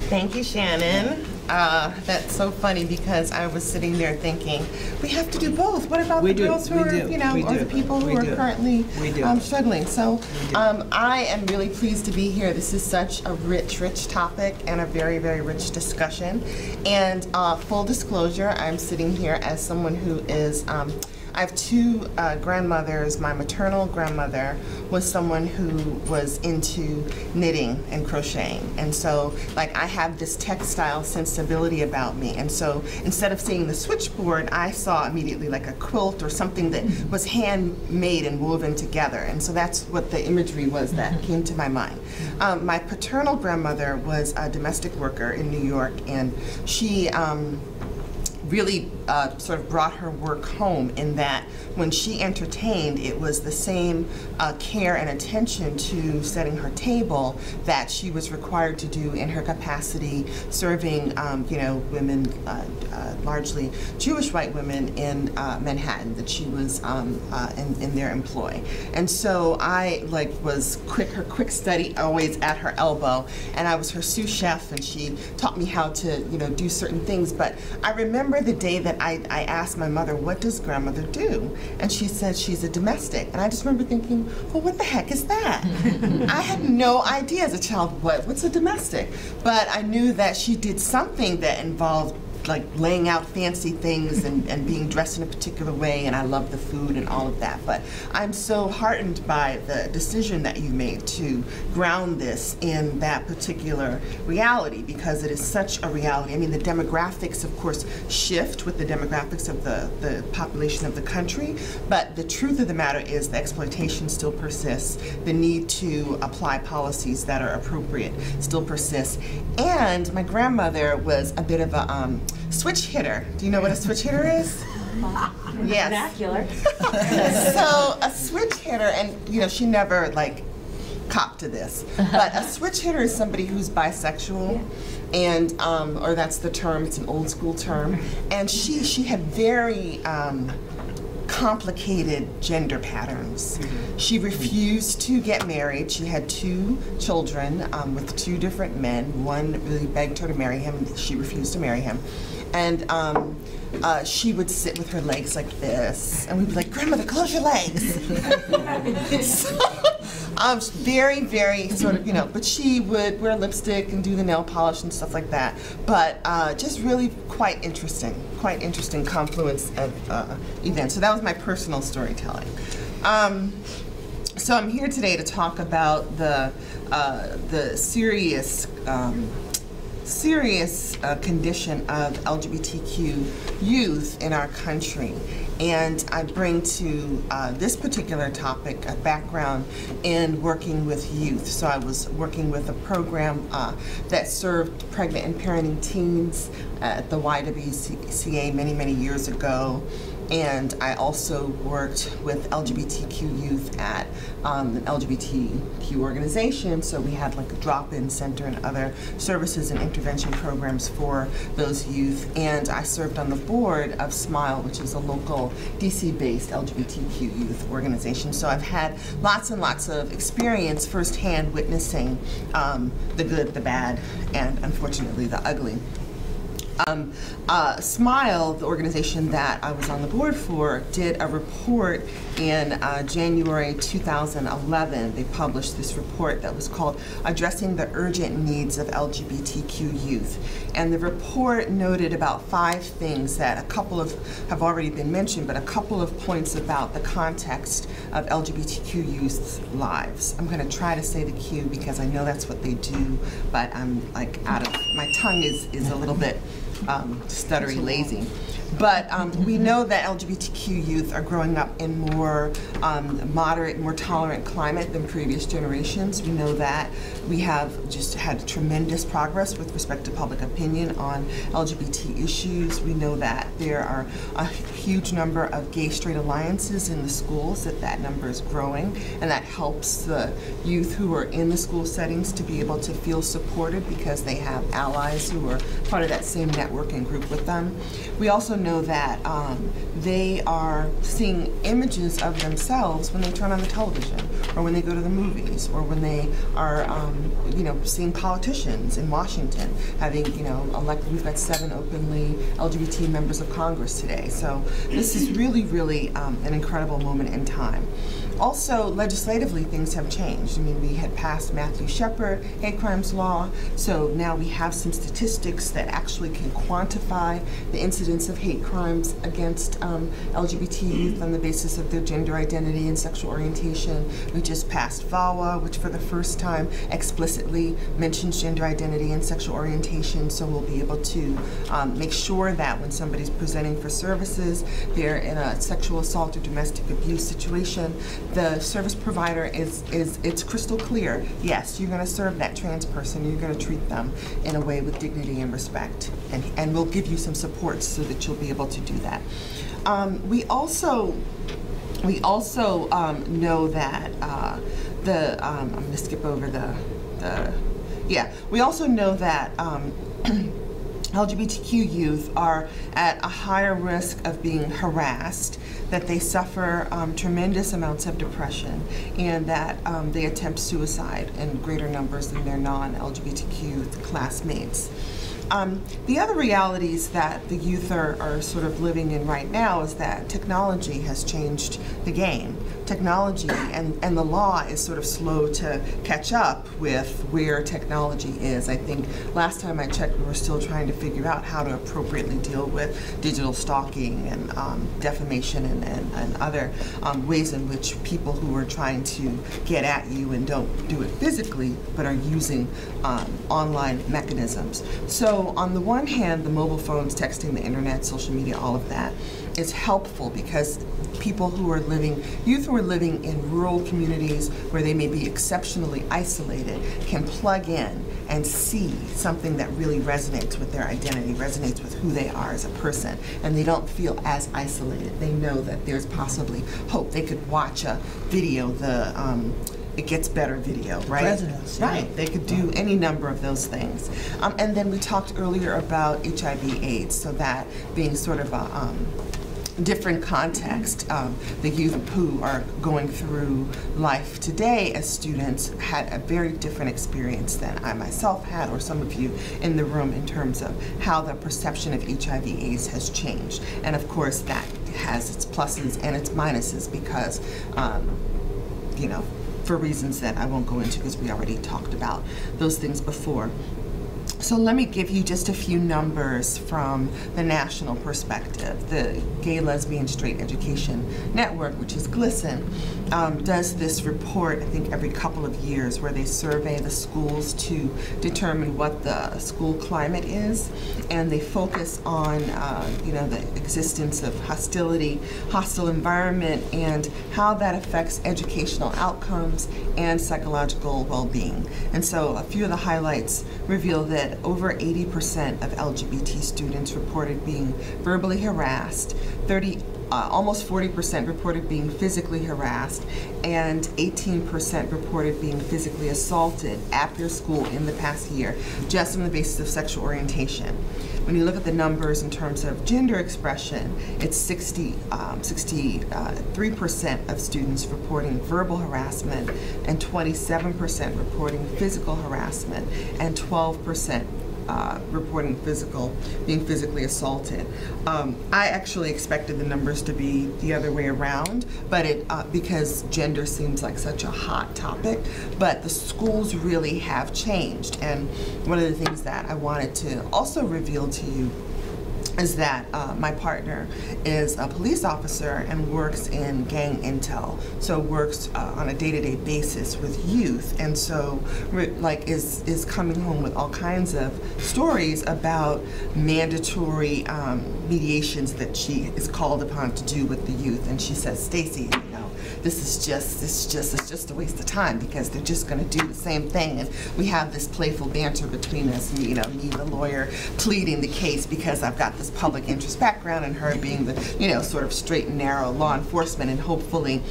Thank you, Shannon. That's so funny because I was sitting there thinking, we have to do both. What about the girls who are, you know, or the people who are currently struggling? So I am really pleased to be here. This is such a rich topic and a very, very rich discussion. And full disclosure, I'm sitting here as someone who is I have two grandmothers. My maternal grandmother was someone who was into knitting and crocheting. And so, like, I have this textile sensibility about me. And so, instead of seeing the switchboard, I saw immediately like a quilt or something that was handmade and woven together. And so that's what the imagery was that came to my mind. My paternal grandmother was a domestic worker in New York, and she really sort of brought her work home in that when she entertained, it was the same care and attention to setting her table that she was required to do in her capacity serving, you know, women, largely Jewish white women in Manhattan, that she was in their employ. And so I was her quick study, always at her elbow, and I was her sous chef, and she taught me how to, you know, do certain things. But I remember the day that I asked my mother, what does grandmother do? And she said she's a domestic. And I just remember thinking, well, what the heck is that? I had no idea as a child what's a domestic. But I knew that she did something that involved like laying out fancy things and being dressed in a particular way, and I love the food and all of that. But I'm so heartened by the decision that you made to ground this in that particular reality, because it is such a reality. I mean, the demographics, of course, shift with the demographics of the population of the country, but the truth of the matter is the exploitation still persists. The need to apply policies that are appropriate still persists. And my grandmother was a bit of a switch hitter. Do you know what a switch hitter is? Yes. Vernacular. So a switch hitter, and you know, she never like copped to this, but a switch hitter is somebody who's bisexual, and or that's the term. It's an old school term, and she had very complicated gender patterns. She refused to get married. She had 2 children with 2 different men. One really begged her to marry him. She refused to marry him. And she would sit with her legs like this, and we'd be like, "Grandmother, close your legs." So, very, very sort of, you know, but she would wear lipstick and do the nail polish and stuff like that. But just really quite interesting confluence of events. So that was my personal storytelling. So I'm here today to talk about the serious condition of LGBTQ youth in our country. And I bring to this particular topic a background in working with youth. So I was working with a program that served pregnant and parenting teens at the YWCA many years ago. And I also worked with LGBTQ youth at an LGBTQ organization, so we had like a drop-in center and other services and intervention programs for those youth. And I served on the board of SMILE, which is a local DC-based LGBTQ youth organization. So I've had lots and lots of experience firsthand witnessing the good, the bad, and unfortunately the ugly. SMILE, the organization that I was on the board for, did a report in January 2011. They published this report that was called Addressing the Urgent Needs of LGBTQ Youth. And the report noted about 5 things that a couple of have already been mentioned, but a couple of points about the context of LGBTQ youth's lives. I'm going to try to say the Q because I know that's what they do, but I'm like out of, my tongue is a little bit stuttery, lazy. But we know that LGBTQ youth are growing up in more moderate, more tolerant climate than previous generations. We know that we have just had tremendous progress with respect to public opinion on LGBT issues. We know that there are a huge number of gay-straight alliances in the schools, that number is growing, and that helps the youth who are in the school settings to be able to feel supported because they have allies who are part of that same network and group with them. We also know that they are seeing images of themselves when they turn on the television or when they go to the movies, or when they are, seeing politicians in Washington having, elected. We've got 7 openly LGBT members of Congress today. So this is really, really an incredible moment in time. Also, legislatively, things have changed. I mean, we had passed Matthew Shepard hate crimes law, so now we have some statistics that actually can quantify the incidence of hate crimes against LGBT youth on the basis of their gender identity and sexual orientation. We just passed VAWA, which for the first time explicitly mentions gender identity and sexual orientation, so we'll be able to make sure that when somebody's presenting for services, they're in a sexual assault or domestic abuse situation, the service provider it's crystal clear. Yes, you're going to serve that trans person. You're going to treat them in a way with dignity and respect, and we'll give you some support so that you'll be able to do that. We also know that I'm going to skip over we also know that LGBTQ youth are at a higher risk of being harassed, that they suffer tremendous amounts of depression, and that they attempt suicide in greater numbers than their non-LGBTQ classmates. The other realities that the youth are sort of living in right now is that technology has changed the game. Technology and the law is sort of slow to catch up with where technology is. I think last time I checked, we were still trying to figure out how to appropriately deal with digital stalking and defamation and other ways in which people who are trying to get at you and don't do it physically but are using online mechanisms. So on the one hand, the mobile phones, texting, the internet, social media, all of that is helpful because people who are living, youth who are living in rural communities where they may be exceptionally isolated can plug in and see something that really resonates with their identity, resonates with who they are as a person, and they don't feel as isolated. They know that there's possibly hope. They could watch a video, It Gets Better video, right? Resonance, yeah. Right, they could do any number of those things. And then we talked earlier about HIV/AIDS, so that being sort of a different context. The youth who are going through life today as students had a very different experience than I myself had, or some of you in the room, in terms of how the perception of HIV/AIDS has changed. And of course that has its pluses and its minuses because, for reasons that I won't go into because we already talked about those things before. So let me give you just a few numbers from the national perspective. The Gay, Lesbian, Straight Education Network, which is GLSEN, does this report, I think, every couple of years where they survey the schools to determine what the school climate is, and they focus on the existence of hostility, hostile environment, and how that affects educational outcomes and psychological well-being. And so a few of the highlights reveal that over 80% of LGBT students reported being verbally harassed, almost 40% reported being physically harassed, and 18% reported being physically assaulted at their school in the past year, just on the basis of sexual orientation. When you look at the numbers in terms of gender expression, it's 63% of students reporting verbal harassment, and 27% reporting physical harassment, and 12% reporting being physically assaulted. I actually expected the numbers to be the other way around, but because gender seems like such a hot topic, but the schools really have changed. And one of the things that I wanted to also reveal to you is that my partner is a police officer and works in gang intel, so works on a day-to-day basis with youth, and so is coming home with all kinds of stories about mandatory mediations that she is called upon to do with the youth. And she says, Stacey, it's just a waste of time because they're just going to do the same thing, and we have this playful banter between us, me, the lawyer, pleading the case because I've got this public interest background, and her being the, sort of straight and narrow law enforcement, and hopefully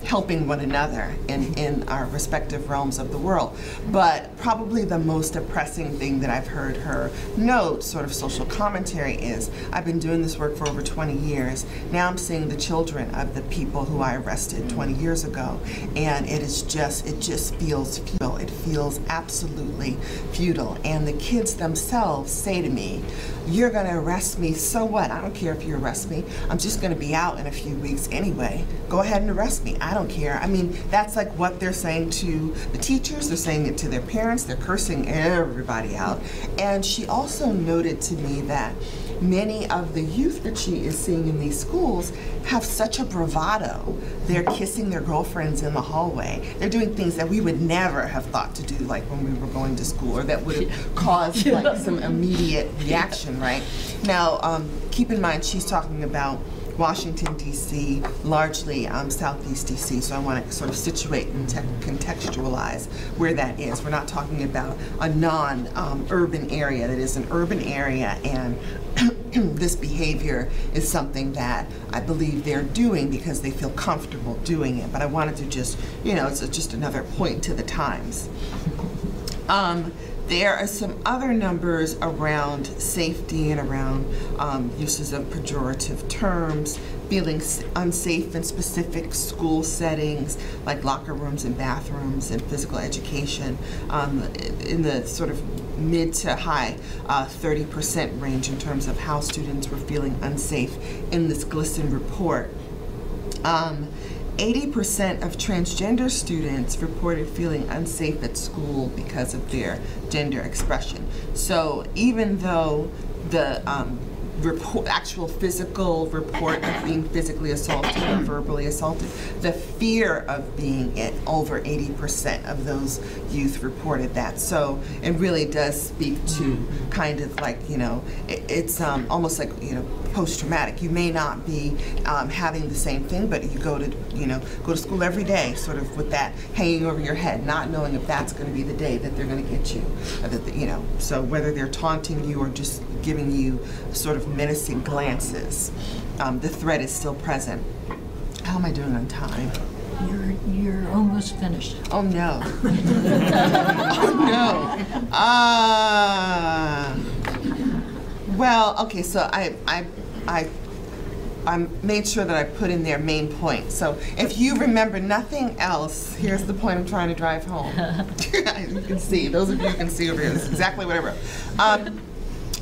helping one another in our respective realms of the world. But probably the most depressing thing that I've heard her note, sort of social commentary, is I've been doing this work for over 20 years. Now I'm seeing the children of the people who I arrested existed 20 years ago, and it just feels futile. It feels absolutely futile. And the kids themselves say to me, "You're going to arrest me, so what? I don't care if you arrest me. I'm just going to be out in a few weeks anyway. Go ahead and arrest me. I don't care." I mean, that's like what they're saying to the teachers. They're saying it to their parents. They're cursing everybody out. And she also noted to me that many of the youth that she is seeing in these schools have such a bravado. They're kissing their girlfriends in the hallway. They're doing things that we would never have thought to do, like when we were going to school, or that would have caused like some immediate reaction, right? Now, keep in mind, she's talking about Washington, D.C., largely Southeast D.C., so I want to sort of situate and contextualize where that is. We're not talking about a non-urban area. That is an urban area, and this behavior is something that I believe they're doing because they feel comfortable doing it. But I wanted to just, it's just another point to the times. There are some other numbers around safety and around uses of pejorative terms, feeling unsafe in specific school settings like locker rooms and bathrooms and physical education, in the sort of mid to high 30% range in terms of how students were feeling unsafe in this GLSEN report. 80% of transgender students reported feeling unsafe at school because of their gender expression. So even though the actual physical report of being physically assaulted or verbally assaulted, the fear of being it, over 80% of those youth reported that. So it really does speak to kind of like, it's almost like, post-traumatic. You may not be having the same thing, but you go to school every day sort of with that hanging over your head, not knowing if that's going to be the day that they're going to get you. So whether they're taunting you or just giving you sort of menacing glances, the threat is still present. How am I doing on time? You're almost finished. Oh no. Oh no. Well, okay, so I made sure that I put in their main point. So if you remember nothing else, here's the point I'm trying to drive home. You can see, those of you who can see over here, this is exactly what I wrote.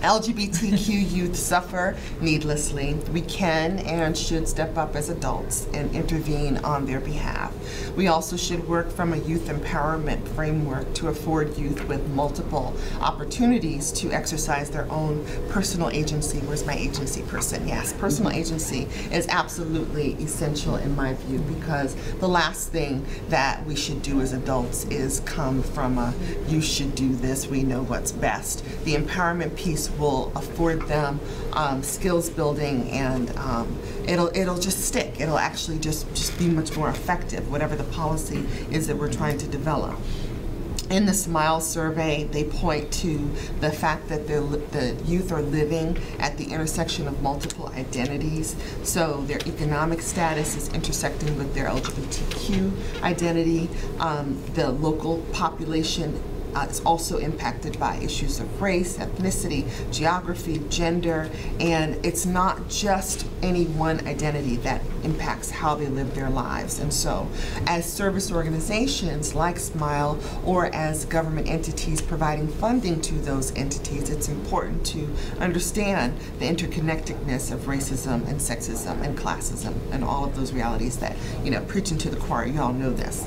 LGBTQ youth suffer needlessly. We can and should step up as adults and intervene on their behalf. We also should work from a youth empowerment framework to afford youth with multiple opportunities to exercise their own personal agency. Where's my agency person? Yes, personal agency is absolutely essential in my view, because the last thing that we should do as adults is come from a, you should do this, we know what's best. The empowerment piece will afford them skills building, and it'll just stick. It'll actually just be much more effective, whatever the policy is that we're trying to develop. In the SMILE survey, they point to the fact that the youth are living at the intersection of multiple identities. So their economic status is intersecting with their LGBTQ identity. The local population is also impacted by issues of race, ethnicity, geography, gender, and it's not just any one identity that impacts how they live their lives. And so as service organizations like SMILE, or as government entities providing funding to those entities, it's important to understand the interconnectedness of racism and sexism and classism and all of those realities that, preaching to the choir, you all know this.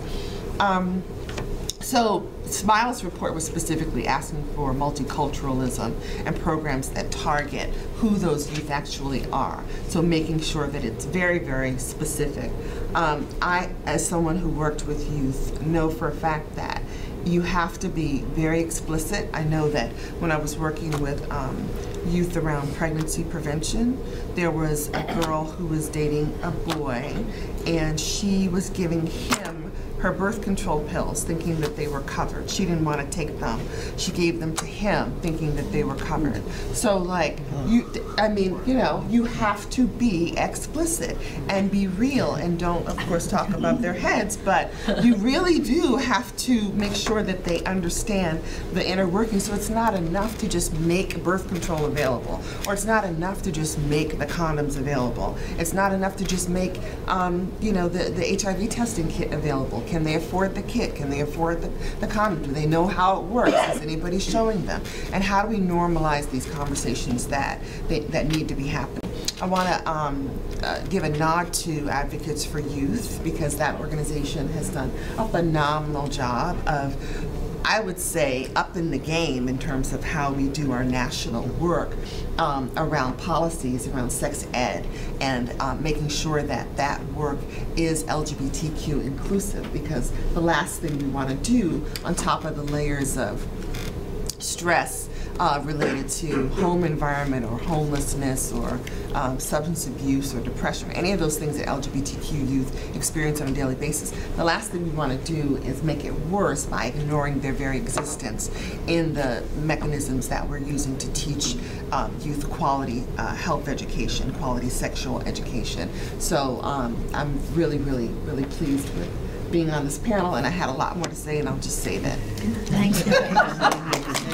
So SMILE's report was specifically asking for multiculturalism and programs that target who those youth actually are. So making sure that it's very, very specific. I, as someone who worked with youth, know for a fact that you have to be very explicit. I know that when I was working with youth around pregnancy prevention, there was a girl who was dating a boy, and she was giving him her birth control pills, thinking that they were covered. She didn't want to take them. She gave them to him, thinking that they were covered. So, like, you know, you have to be explicit and be real, and don't, of course, talk above their heads, but you really do have to make sure that they understand the inner workings. So it's not enough to just make birth control available, or it's not enough to just make the condoms available. It's not enough to just make, you know, the HIV testing kit available. Can they afford the kit? Can they afford the condom? Do they know how it works? Is anybody showing them? And how do we normalize these conversations that need to be happening? I want to give a nod to Advocates for Youth, because that organization has done a phenomenal job of, I would say, up in the game in terms of how we do our national work around policies, around sex ed, and making sure that that work is LGBTQ inclusive, because the last thing we want to do, on top of the layers of stress related to home environment or homelessness or substance abuse or depression, or any of those things that LGBTQ youth experience on a daily basis, the last thing we want to do is make it worse by ignoring their very existence in the mechanisms that we're using to teach youth quality health education, quality sexual education. So I'm really, really, really pleased with being on this panel, and I had a lot more to say, and I'll just say that. Thank you.